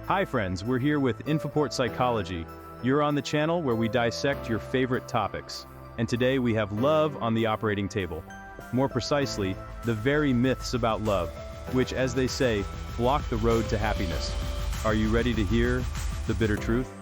Hi friends, we're here with Psychology. You're on the channel where we dissect your favorite topics. And today we have love on the operating table. More precisely, the very myths about love, which, as they say, block the road to happiness. Are you ready to hear the bitter truth?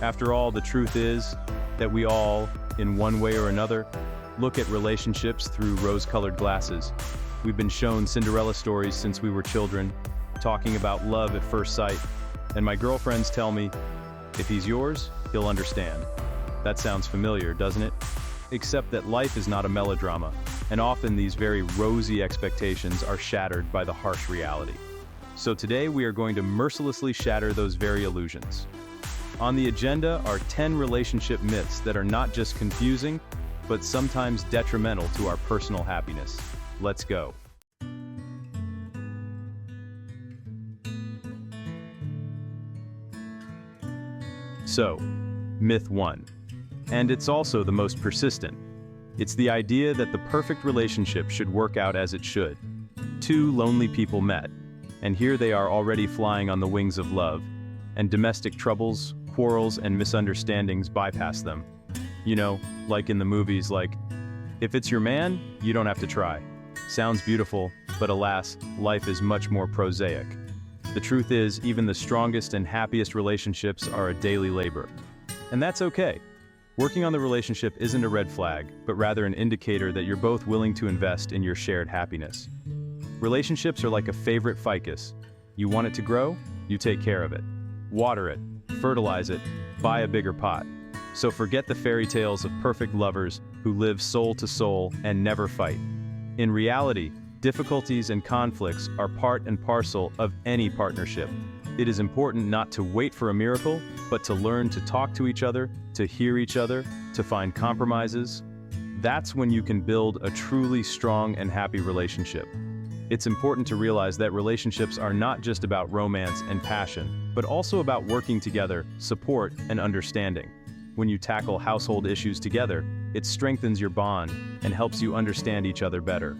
After all, the truth is that we all, in one way or another, look at relationships through rose-colored glasses. We've been shown Cinderella stories since we were children, talking about love at first sight. And my girlfriends tell me, if he's yours, he'll understand. That sounds familiar, doesn't it? Except that life is not a melodrama, and often these very rosy expectations are shattered by the harsh reality. So today we are going to mercilessly shatter those very illusions. On the agenda are 10 relationship myths that are not just confusing, but sometimes detrimental to our personal happiness. Let's go. So, myth 1. And it's also the most persistent. It's the idea that the perfect relationship should work out as it should. Two lonely people met, and here they are already flying on the wings of love, and domestic troubles, quarrels, and misunderstandings bypass them. You know, like in the movies, like, if it's your man, you don't have to try. Sounds beautiful, but alas, life is much more prosaic. The truth is, even the strongest and happiest relationships are a daily labor. And that's okay. Working on the relationship isn't a red flag, but rather an indicator that you're both willing to invest in your shared happiness. Relationships are like a favorite ficus. You want it to grow? You take care of it. Water it, fertilize it, buy a bigger pot. So forget the fairy tales of perfect lovers who live soul to soul and never fight. In reality, difficulties and conflicts are part and parcel of any partnership. It is important not to wait for a miracle, but to learn to talk to each other, to hear each other, to find compromises. That's when you can build a truly strong and happy relationship. It's important to realize that relationships are not just about romance and passion, but also about working together, support, and understanding. When you tackle household issues together, it strengthens your bond and helps you understand each other better.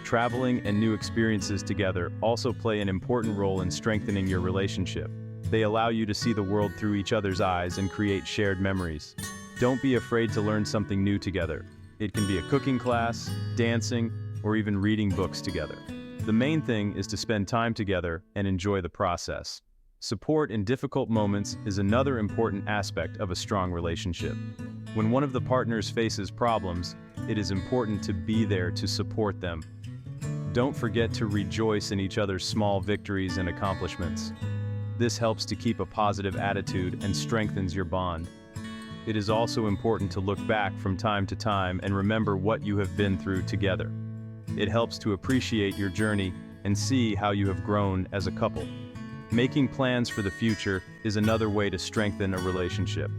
Traveling and new experiences together also play an important role in strengthening your relationship. They allow you to see the world through each other's eyes and create shared memories. Don't be afraid to learn something new together. It can be a cooking class, dancing, or even reading books together. The main thing is to spend time together and enjoy the process. Support in difficult moments is another important aspect of a strong relationship. When one of the partners faces problems, it is important to be there to support them. Don't forget to rejoice in each other's small victories and accomplishments. This helps to keep a positive attitude and strengthens your bond. It is also important to look back from time to time and remember what you have been through together. It helps to appreciate your journey and see how you have grown as a couple. Making plans for the future is another way to strengthen a relationship.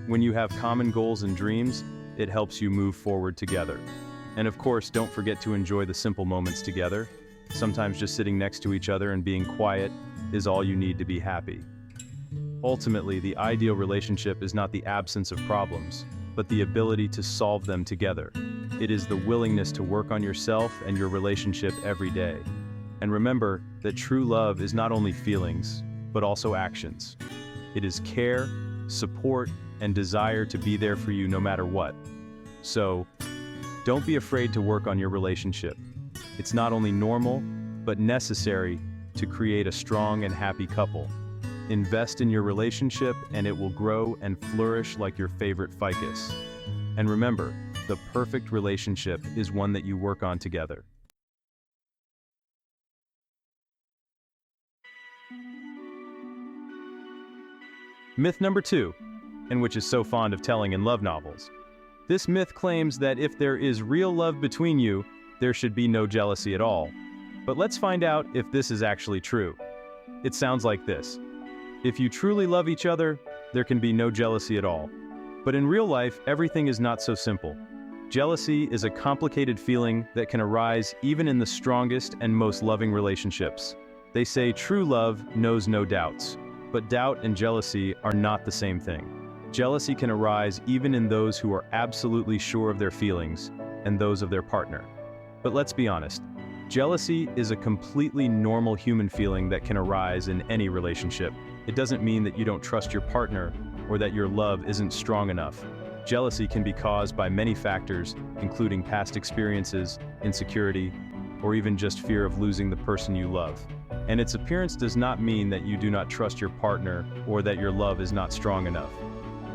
When you have common goals and dreams, it helps you move forward together. And of course, don't forget to enjoy the simple moments together. Sometimes just sitting next to each other and being quiet is all you need to be happy. Ultimately, the ideal relationship is not the absence of problems, but the ability to solve them together. It is the willingness to work on yourself and your relationship every day. And remember that true love is not only feelings, but also actions. It is care, support, and desire to be there for you no matter what. So, don't be afraid to work on your relationship. It's not only normal, but necessary to create a strong and happy couple. Invest in your relationship and it will grow and flourish like your favorite ficus. And remember, the perfect relationship is one that you work on together. Myth number 2, and which is so fond of telling in love novels. This myth claims that if there is real love between you, there should be no jealousy at all. But let's find out if this is actually true. It sounds like this. If you truly love each other, there can be no jealousy at all. But in real life, everything is not so simple. Jealousy is a complicated feeling that can arise even in the strongest and most loving relationships. They say true love knows no doubts, but doubt and jealousy are not the same thing. Jealousy can arise even in those who are absolutely sure of their feelings and those of their partner. But let's be honest, jealousy is a completely normal human feeling that can arise in any relationship. It doesn't mean that you don't trust your partner or that your love isn't strong enough. Jealousy can be caused by many factors, including past experiences, insecurity, or even just fear of losing the person you love. And its appearance does not mean that you do not trust your partner or that your love is not strong enough.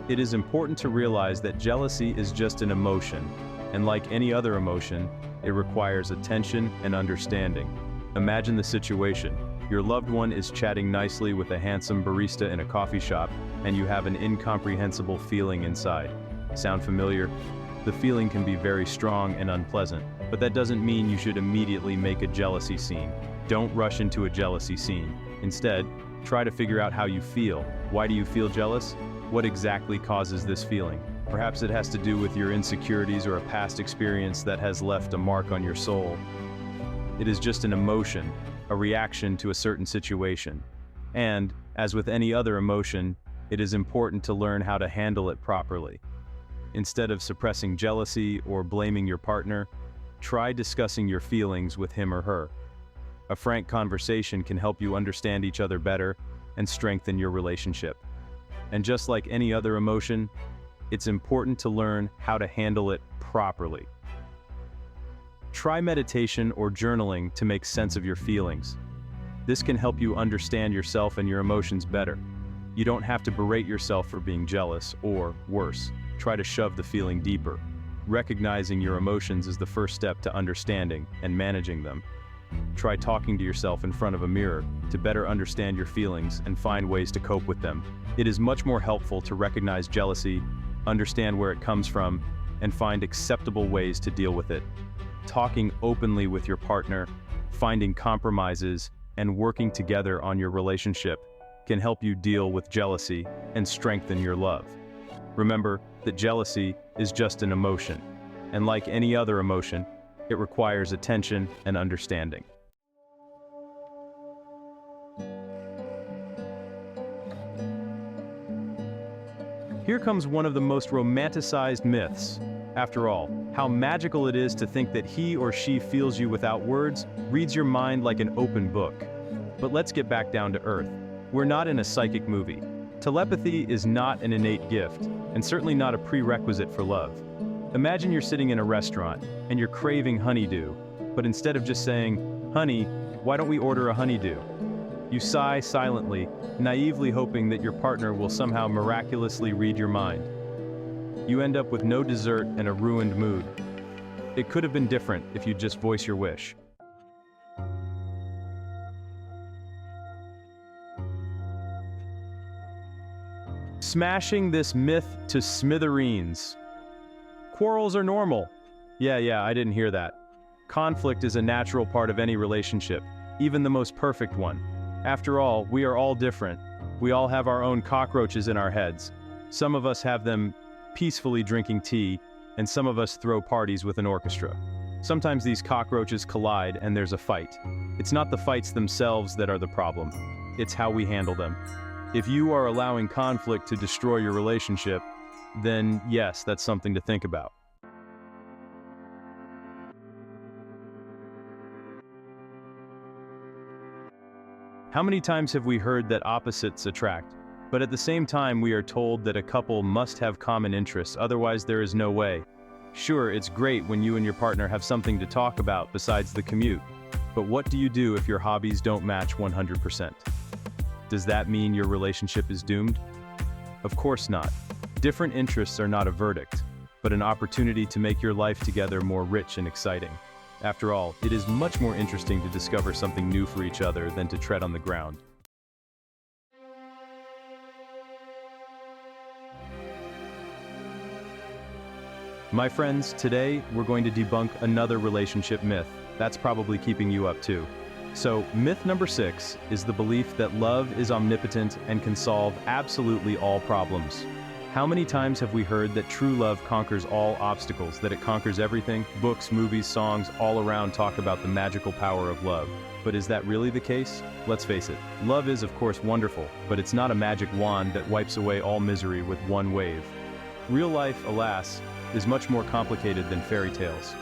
It is important to realize that jealousy is just an emotion, and like any other emotion, it requires attention and understanding. Imagine the situation. Your loved one is chatting nicely with a handsome barista in a coffee shop, and you have an incomprehensible feeling inside. Sound familiar? The feeling can be very strong and unpleasant, but that doesn't mean you should immediately make a jealousy scene. Don't rush into a jealousy scene. Instead, try to figure out how you feel. Why do you feel jealous? What exactly causes this feeling? Perhaps it has to do with your insecurities or a past experience that has left a mark on your soul. It is just an emotion, a reaction to a certain situation. And, as with any other emotion, it is important to learn how to handle it properly. Instead of suppressing jealousy or blaming your partner, try discussing your feelings with him or her. A frank conversation can help you understand each other better and strengthen your relationship. And just like any other emotion, it's important to learn how to handle it properly. Try meditation or journaling to make sense of your feelings. This can help you understand yourself and your emotions better. You don't have to berate yourself for being jealous, or, worse, try to shove the feeling deeper. Recognizing your emotions is the first step to understanding and managing them. Try talking to yourself in front of a mirror to better understand your feelings and find ways to cope with them. It is much more helpful to recognize jealousy, understand where it comes from, and find acceptable ways to deal with it. Talking openly with your partner, finding compromises, and working together on your relationship can help you deal with jealousy and strengthen your love. Remember that jealousy is just an emotion, and like any other emotion, it requires attention and understanding. Here comes one of the most romanticized myths. After all, how magical it is to think that he or she feels you without words, reads your mind like an open book. But let's get back down to earth. We're not in a psychic movie. Telepathy is not an innate gift, and certainly not a prerequisite for love. Imagine you're sitting in a restaurant, and you're craving honeydew, but instead of just saying, "Honey, why don't we order a honeydew?" You sigh silently, naively hoping that your partner will somehow miraculously read your mind. You end up with no dessert and a ruined mood. It could have been different if you'd just voice your wish. Smashing this myth to smithereens. Quarrels are normal. Yeah, I didn't hear that. Conflict is a natural part of any relationship, even the most perfect one. After all, we are all different. We all have our own cockroaches in our heads. Some of us have them peacefully drinking tea, and some of us throw parties with an orchestra. Sometimes these cockroaches collide and there's a fight. It's not the fights themselves that are the problem. It's how we handle them. If you are allowing conflict to destroy your relationship, then yes, that's something to think about. How many times have we heard that opposites attract? But at the same time, we are told that a couple must have common interests, otherwise there is no way. Sure, it's great when you and your partner have something to talk about besides the commute. But what do you do if your hobbies don't match 100%? Does that mean your relationship is doomed? Of course not. Different interests are not a verdict, but an opportunity to make your life together more rich and exciting. After all, it is much more interesting to discover something new for each other than to tread on the ground. My friends, today we're going to debunk another relationship myth that's probably keeping you up too. So, myth number 6 is the belief that love is omnipotent and can solve absolutely all problems. How many times have we heard that true love conquers all obstacles, that it conquers everything? Books, movies, songs, all around talk about the magical power of love. But is that really the case? Let's face it, love is of course wonderful, but it's not a magic wand that wipes away all misery with one wave. Real life, alas, is much more complicated than fairy tales.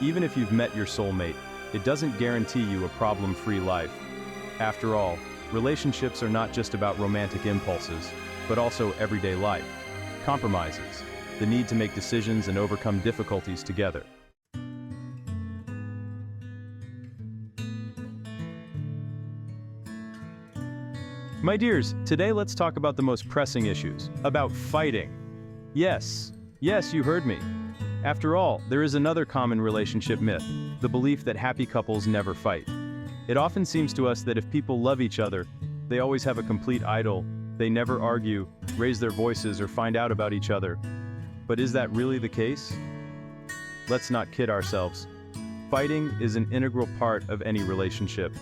Even if you've met your soulmate, it doesn't guarantee you a problem-free life. After all, relationships are not just about romantic impulses, but also everyday life, compromises, the need to make decisions and overcome difficulties together. My dears, today let's talk about the most pressing issues, about fighting. Yes, you heard me. After all, there is another common relationship myth, the belief that happy couples never fight. It often seems to us that if people love each other, they always have a complete idyll, they never argue, raise their voices, or find out about each other. But is that really the case? Let's not kid ourselves. Fighting is an integral part of any relationship.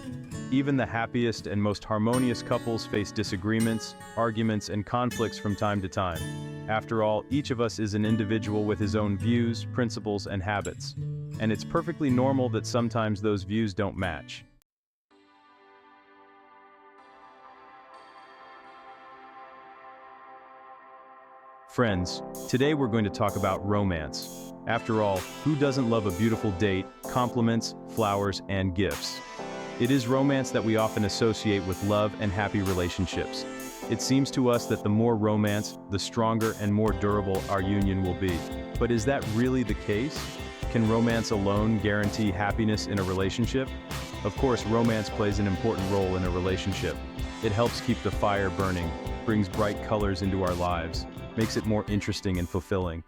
Even the happiest and most harmonious couples face disagreements, arguments, and conflicts from time to time. After all, each of us is an individual with his own views, principles, and habits. And it's perfectly normal that sometimes those views don't match. Friends, today we're going to talk about romance. After all, who doesn't love a beautiful date, compliments, flowers, and gifts? It is romance that we often associate with love and happy relationships. It seems to us that the more romance, the stronger and more durable our union will be. But is that really the case? Can romance alone guarantee happiness in a relationship? Of course, romance plays an important role in a relationship. It helps keep the fire burning, brings bright colors into our lives, makes it more interesting and fulfilling.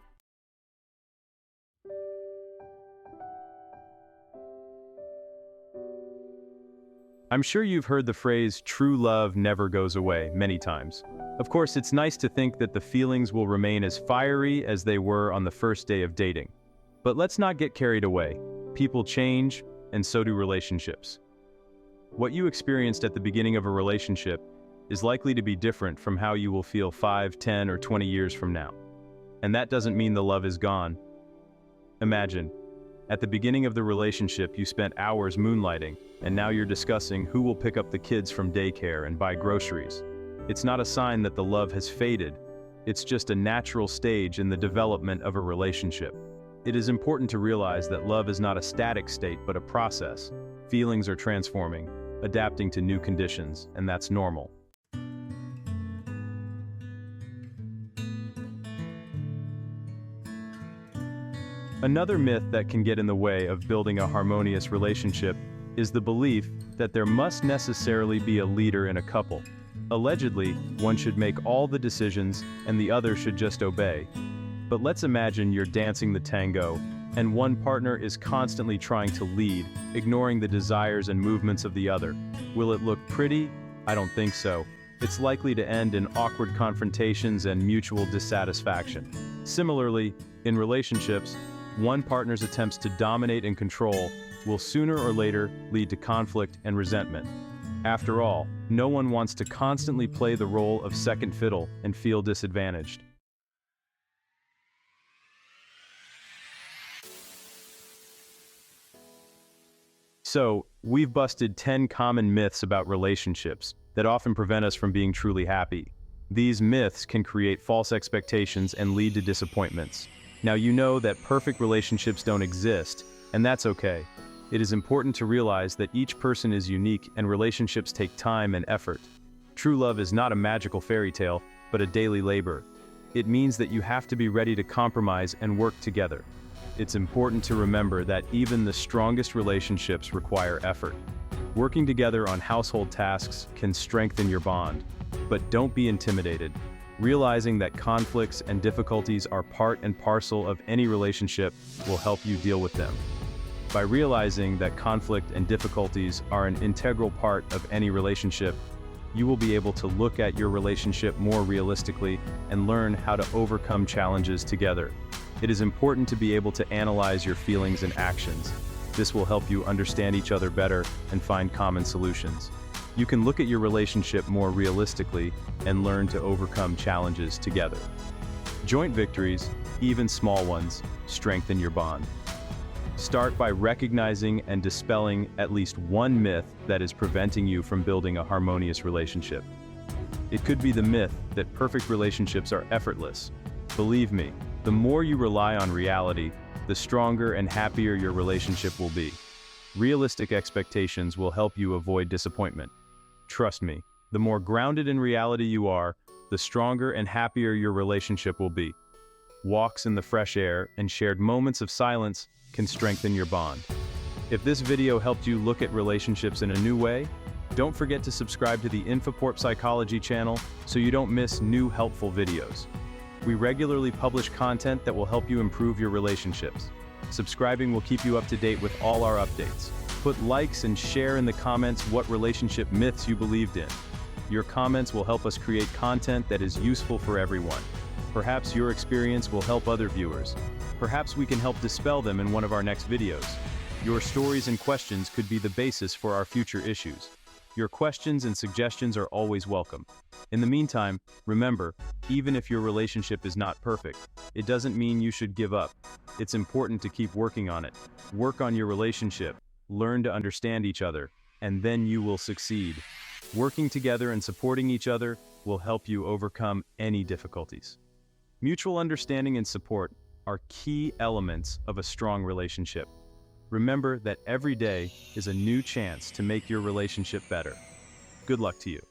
I'm sure you've heard the phrase, "true love never goes away," many times. Of course, it's nice to think that the feelings will remain as fiery as they were on the first day of dating. But let's not get carried away. People change, and so do relationships. What you experienced at the beginning of a relationship is likely to be different from how you will feel 5, 10, or 20 years from now. And that doesn't mean the love is gone. Imagine, at the beginning of the relationship you spent hours moonlighting, and now you're discussing who will pick up the kids from daycare and buy groceries. It's not a sign that the love has faded. It's just a natural stage in the development of a relationship. It is important to realize that love is not a static state but a process. Feelings are transforming, adapting to new conditions, and that's normal. Another myth that can get in the way of building a harmonious relationship is the belief that there must necessarily be a leader in a couple. Allegedly, one should make all the decisions and the other should just obey. But let's imagine you're dancing the tango, and one partner is constantly trying to lead, ignoring the desires and movements of the other. Will it look pretty? I don't think so. It's likely to end in awkward confrontations and mutual dissatisfaction. Similarly, in relationships, one partner's attempts to dominate and control will sooner or later lead to conflict and resentment. After all, no one wants to constantly play the role of second fiddle and feel disadvantaged. So, we've busted 10 common myths about relationships that often prevent us from being truly happy. These myths can create false expectations and lead to disappointments. Now you know that perfect relationships don't exist, and that's okay. It is important to realize that each person is unique and relationships take time and effort. True love is not a magical fairy tale, but a daily labor. It means that you have to be ready to compromise and work together. It's important to remember that even the strongest relationships require effort. Working together on household tasks can strengthen your bond. But don't be intimidated. Realizing that conflicts and difficulties are part and parcel of any relationship will help you deal with them. By realizing that conflict and difficulties are an integral part of any relationship, you will be able to look at your relationship more realistically and learn how to overcome challenges together. It is important to be able to analyze your feelings and actions. This will help you understand each other better and find common solutions. You can look at your relationship more realistically and learn to overcome challenges together. Joint victories, even small ones, strengthen your bond. Start by recognizing and dispelling at least one myth that is preventing you from building a harmonious relationship. It could be the myth that perfect relationships are effortless. Believe me, the more you rely on reality, the stronger and happier your relationship will be. Realistic expectations will help you avoid disappointment. Trust me, The more grounded in reality you are, the stronger and happier your relationship will be. Walks in the fresh air and shared moments of silence can strengthen your bond. If this video helped you look at relationships in a new way, don't forget to subscribe to the INFAPORT Psychology channel so you don't miss new helpful videos. We regularly publish content that will help you improve your relationships. Subscribing will keep you up to date with all our updates. Put likes and share in the comments what relationship myths you believed in. Your comments will help us create content that is useful for everyone. Perhaps your experience will help other viewers. Perhaps we can help dispel them in one of our next videos. Your stories and questions could be the basis for our future issues. Your questions and suggestions are always welcome. In the meantime, remember, even if your relationship is not perfect, it doesn't mean you should give up. It's important to keep working on it. Work on your relationship, learn to understand each other, and then you will succeed. Working together and supporting each other will help you overcome any difficulties. Mutual understanding and support are key elements of a strong relationship. Remember that every day is a new chance to make your relationship better. Good luck to you.